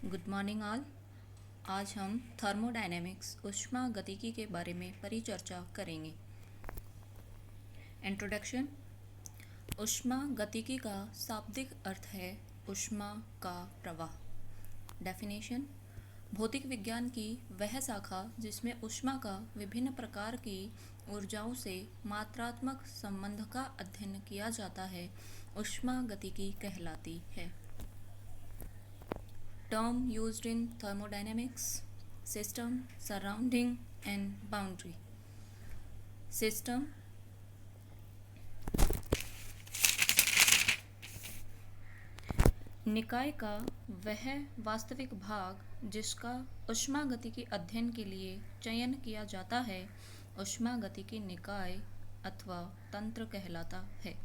Good morning all. आज हम thermodynamics ऊष्मागतिकी के बारे में परिचर्चा करेंगे। इंट्रोडक्शन। ऊष्मागतिकी का शाब्दिक अर्थ है ऊष्मा का प्रवाह। डेफिनेशन। भौतिक विज्ञान की वह शाखा जिसमें ऊष्मा का विभिन्न प्रकार की ऊर्जाओं से मात्रात्मक संबंध का अध्ययन किया जाता है, ऊष्मागतिकी कहलाती है। Term used in thermodynamics: system, surrounding and boundary. System निकाय का वह वास्तविक भाग जिसका ऊष्मागतिकी अध्ययन के लिए चयन किया जाता है, ऊष्मागतिकी निकाय अथवा तंत्र कहलाता है।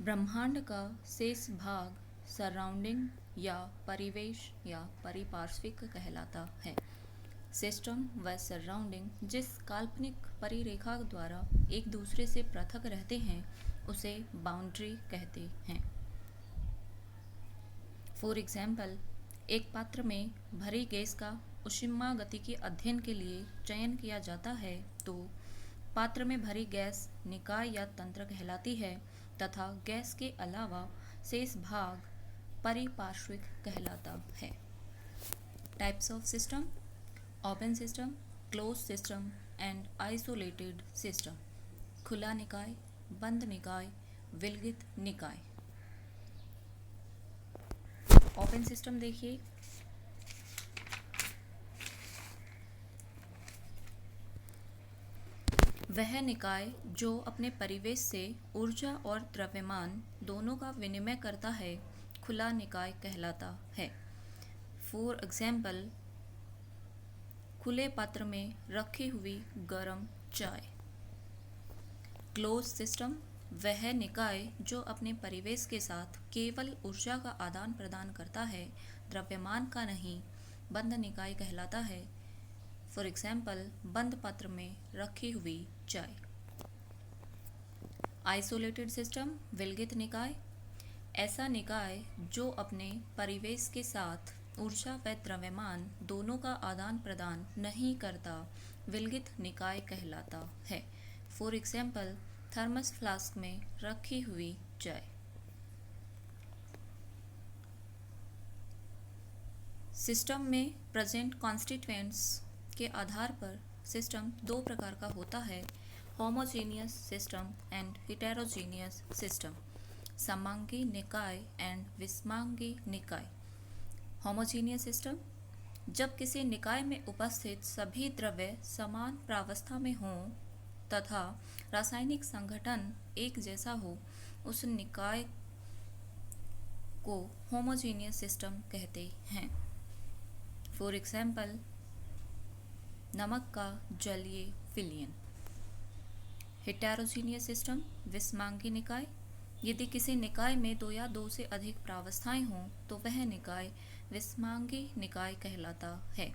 ब्रह्मांड का शेष भाग सराउंडिंग या परिवेश या परिपार्श्विक कहलाता है। सिस्टम व सराउंडिंग जिस काल्पनिक परिरेखा द्वारा एक दूसरे से पृथक रहते हैं उसे बाउंड्री कहते हैं। फॉर एग्जाम्पल, एक पात्र में भरी गैस का ऊष्मागतिकी अध्ययन के लिए चयन किया जाता है तो पात्र में भरी गैस निकाय या तंत्र कहलाती है तथा गैस के अलावा शेष भाग परिपार्श्विक कहलाता है। Types of system: open system, close system and isolated system. खुला निकाय, बंद निकाय, विलगित निकाय। ओपन सिस्टम देखिए, वह निकाय जो अपने परिवेश से ऊर्जा और द्रव्यमान दोनों का विनिमय करता है, खुला निकाय कहलाता है। फॉर एग्जाम्पल, खुले पात्र में रखी हुई गर्म चाय। क्लोज सिस्टम वह निकाय जो अपने परिवेश के साथ केवल ऊर्जा का आदान प्रदान करता है, द्रव्यमान का नहीं, बंद निकाय कहलाता है। फॉर एग्जाम्पल, बंद पात्र में रखी हुई चाय। आइसोलेटेड सिस्टम विलगित निकाय ऐसा निकाय जो अपने परिवेश के साथ ऊर्जा व द्रव्यमान दोनों का आदान प्रदान नहीं करता, विलगित निकाय कहलाता है। फॉर एग्जाम्पल, थर्मस फ्लास्क में रखी हुई चाय। सिस्टम में प्रेजेंट कॉन्स्टिट्यूएंट्स के आधार पर सिस्टम दो प्रकार का होता है: homogeneous system and heterogeneous system. समांगी निकाय एंड विषमांगी निकाय। होमोजेनियस सिस्टम जब किसी निकाय में उपस्थित सभी द्रव्य समान प्रावस्था में हों तथा रासायनिक संगठन एक जैसा हो, उस निकाय को होमोजेनियस सिस्टम कहते हैं। फॉर एग्जाम्पल, नमक का जलीय विलयन। हेटेरोजेनियस सिस्टम विषमांगी निकाय यदि किसी निकाय में दो या दो से अधिक प्रावस्थाएं हों तो वह निकाय विषमांगी निकाय कहलाता है।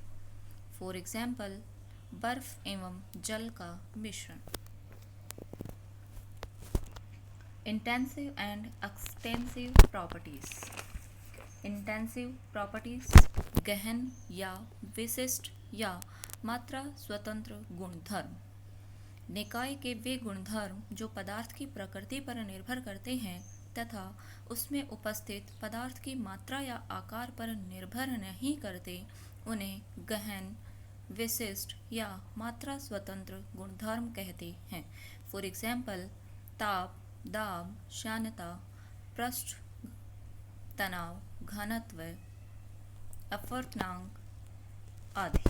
फॉर एग्जाम्पल, बर्फ एवं जल का मिश्रण। Intensive and extensive properties. Intensive properties गहन या विशिष्ट या मात्रा स्वतंत्र गुणधर्म। निकाय के वे गुणधर्म जो पदार्थ की प्रकृति पर निर्भर करते हैं तथा उसमें उपस्थित पदार्थ की मात्रा या आकार पर निर्भर नहीं करते, उन्हें गहन, विशिष्ट या मात्रा स्वतंत्र गुणधर्म कहते हैं। फॉर एग्जाम्पल, ताप, दाब, श्यानता, पृष्ठ तनाव, घनत्व, अपवर्तनांक आदि।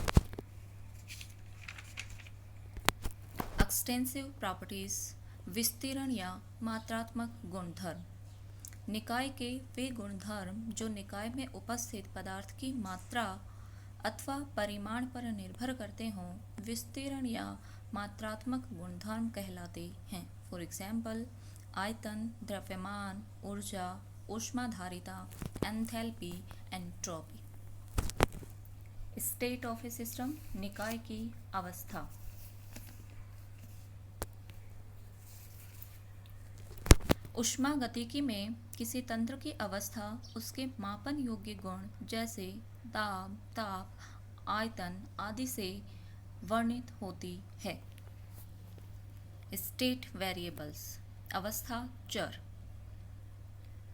एक्सटेंसिव प्रॉपर्टीज विस्तीर्ण या मात्रात्मक गुणधर्म। निकाय के वे गुणधर्म जो निकाय में उपस्थित पदार्थ की मात्रा अथवा परिमाण पर निर्भर करते हों, विस्तीर्ण या मात्रात्मक गुणधर्म कहलाते हैं। फॉर एग्जाम्पल, आयतन, द्रव्यमान, ऊर्जा, ऊष्माधारिता, enthalpy, entropy. State of a system निकाय की अवस्था। ऊष्मागतिकी में किसी तंत्र की अवस्था उसके मापन योग्य गुण जैसे दाब, ताप, आयतन आदि से वर्णित होती है। स्टेट वेरिएबल्स, अवस्था चर।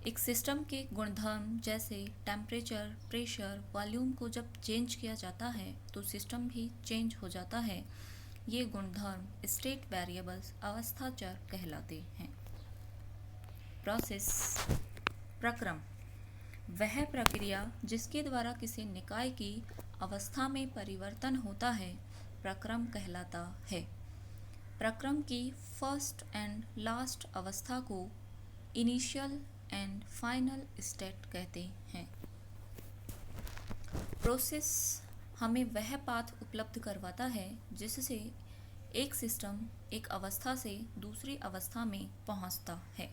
एक सिस्टम के गुणधर्म जैसे टेम्परेचर, प्रेशर, वॉल्यूम को जब चेंज किया जाता है तो सिस्टम भी चेंज हो जाता है। ये गुणधर्म स्टेट वेरिएबल्स, अवस्था चर कहलाते हैं। प्रोसेस, प्रक्रम, वह प्रक्रिया जिसके द्वारा किसी निकाय की अवस्था में परिवर्तन होता है प्रक्रम कहलाता है। प्रक्रम की फर्स्ट एंड लास्ट अवस्था को इनिशियल एंड फाइनल स्टेट कहते हैं। प्रोसेस हमें वह पाथ उपलब्ध करवाता है जिससे एक सिस्टम एक अवस्था से दूसरी अवस्था में पहुंचता है।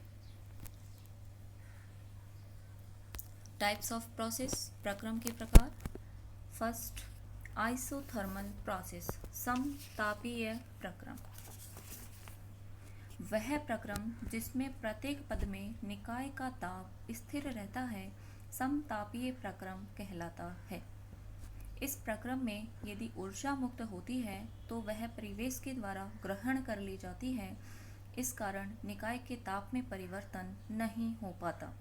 टाइप्स ऑफ प्रोसेस, प्रक्रम के प्रकार। फर्स्ट, आइसोथर्मल प्रोसेस, समतापीय प्रक्रम। वह प्रक्रम जिसमें प्रत्येक पद में निकाय का ताप स्थिर रहता है समतापीय प्रक्रम कहलाता है। इस प्रक्रम में यदि ऊर्जा मुक्त होती है तो वह परिवेश के द्वारा ग्रहण कर ली जाती है। इस कारण निकाय के ताप में परिवर्तन नहीं हो पाता।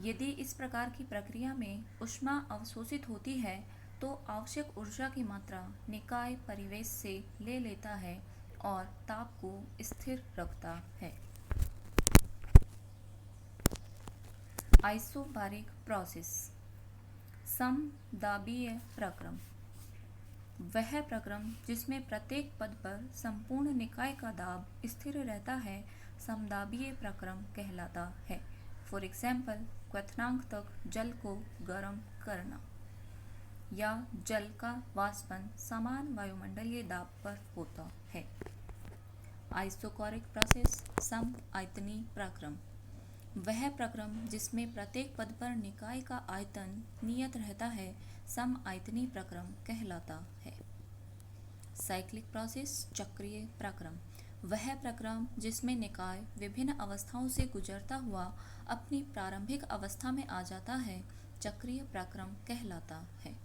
यदि इस प्रकार की प्रक्रिया में ऊष्मा अवशोषित होती है तो आवश्यक ऊर्जा की मात्रा निकाय परिवेश से ले लेता है और ताप को स्थिर रखता है। आइसोबारिक प्रोसेस, समदाबीय प्रक्रम। वह प्रक्रम जिसमें प्रत्येक पद पर संपूर्ण निकाय का दाब स्थिर रहता है समदाबीय प्रक्रम कहलाता है। फॉर एग्जाम्पल, क्वथनांक तक जल को गर्म करना या जल का वाष्पन समान वायुमंडलीय दाब पर होता है। आइसोकोरिक प्रोसेस, सम आयतनी प्रक्रम। वह प्रक्रम जिसमें प्रत्येक पद पर निकाय का आयतन नियत रहता है सम आयतनी प्रक्रम कहलाता है। साइक्लिक प्रोसेस, चक्रीय प्रक्रम। वह प्रक्रम जिसमें निकाय विभिन्न अवस्थाओं से गुजरता हुआ अपनी प्रारंभिक अवस्था में आ जाता है चक्रीय प्रक्रम कहलाता है।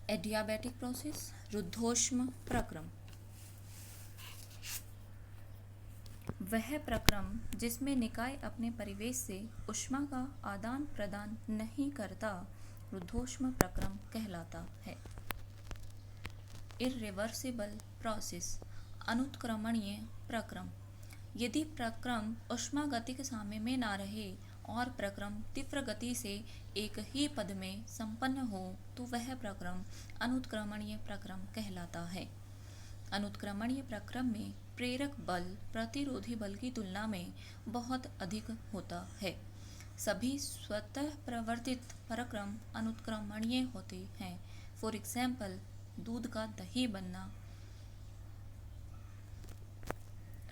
एडियाबैटिक प्रोसेस, रुद्धोष्म प्रक्रम। वह प्रक्रम जिसमें निकाय अपने परिवेश से ऊष्मा का आदान प्रदान नहीं करता रुद्धोष्म प्रक्रम कहलाता है। इररिवर्सिबल प्रोसेस, अनुत्क्रमणीय प्रक्रम। यदि प्रक्रम ऊष्मागतिक साम्य में ना रहे और प्रक्रम तीव्र गति से एक ही पद में संपन्न हो तो वह प्रक्रम अनुत्क्रमणीय प्रक्रम कहलाता है। अनुत्क्रमणीय प्रक्रम में प्रेरक बल प्रतिरोधी बल की तुलना में बहुत अधिक होता है। सभी स्वतः प्रवर्तित प्रक्रम अनुत्क्रमणीय होते हैं। फॉर एग्जाम्पल, दूध का दही बनना।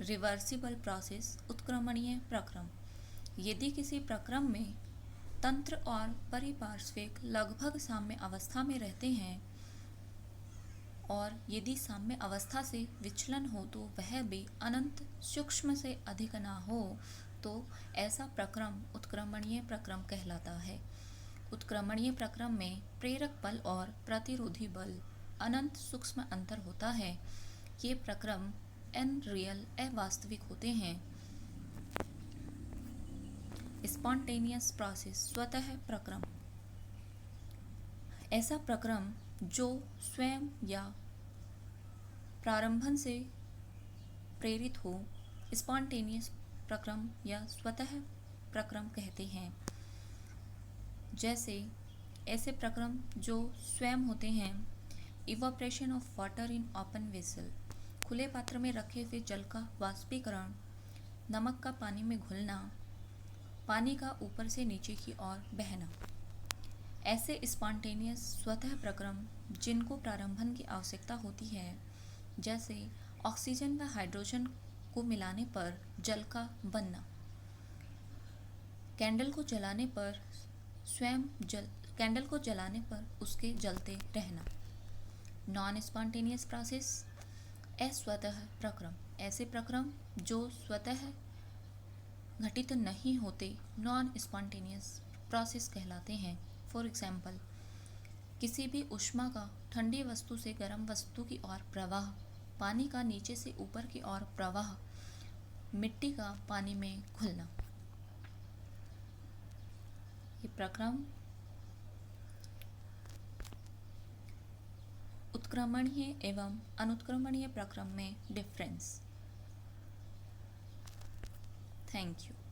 रिवर्सिबल प्रोसेस, उत्क्रमणीय प्रक्रम। यदि किसी प्रक्रम में तंत्र और परिपार्श्विक लगभग साम्य अवस्था में रहते हैं और यदि साम्य अवस्था से विचलन हो तो वह भी अनंत सूक्ष्म से अधिक ना हो तो ऐसा प्रक्रम उत्क्रमणीय प्रक्रम कहलाता है। उत्क्रमणीय प्रक्रम में प्रेरक बल और प्रतिरोधी बल अनंत सूक्ष्म अंतर होता है। ये प्रक्रम अनरियल अवास्तविक होते हैं। स्पॉन्टेनियस प्रोसेस, स्वतः प्रक्रम। ऐसा प्रक्रम जो स्वयं या प्रारंभन से प्रेरित हो स्पॉन्टेनियस प्रक्रम या स्वतः प्रक्रम कहते हैं। जैसे ऐसे प्रक्रम जो स्वयं होते हैं, evaporation of water in open vessel, खुले पात्र में रखे हुए जल का वाष्पीकरण, नमक का पानी में घुलना, पानी का ऊपर से नीचे की ओर बहना। ऐसे स्पॉन्टेनियस स्वतः प्रक्रम जिनको प्रारंभन की आवश्यकता होती है, जैसे ऑक्सीजन व हाइड्रोजन को मिलाने पर जल का बनना, कैंडल को जलाने पर उसके जलते रहना। नॉन स्पॉन्टेनियस प्रोसेस, अस्वतः प्रक्रम। ऐसे प्रक्रम जो स्वतः घटित नहीं होते नॉन स्पॉन्टेनियस प्रोसेस कहलाते हैं। फॉर एग्जाम्पल, किसी भी ऊष्मा का ठंडी वस्तु से गर्म वस्तु की ओर प्रवाह, पानी का नीचे से ऊपर की ओर प्रवाह, मिट्टी का पानी में घुलना। ये प्रक्रम उत्क्रमणीय एवं अनुत्क्रमणीय प्रक्रम में डिफरेंस। Thank you.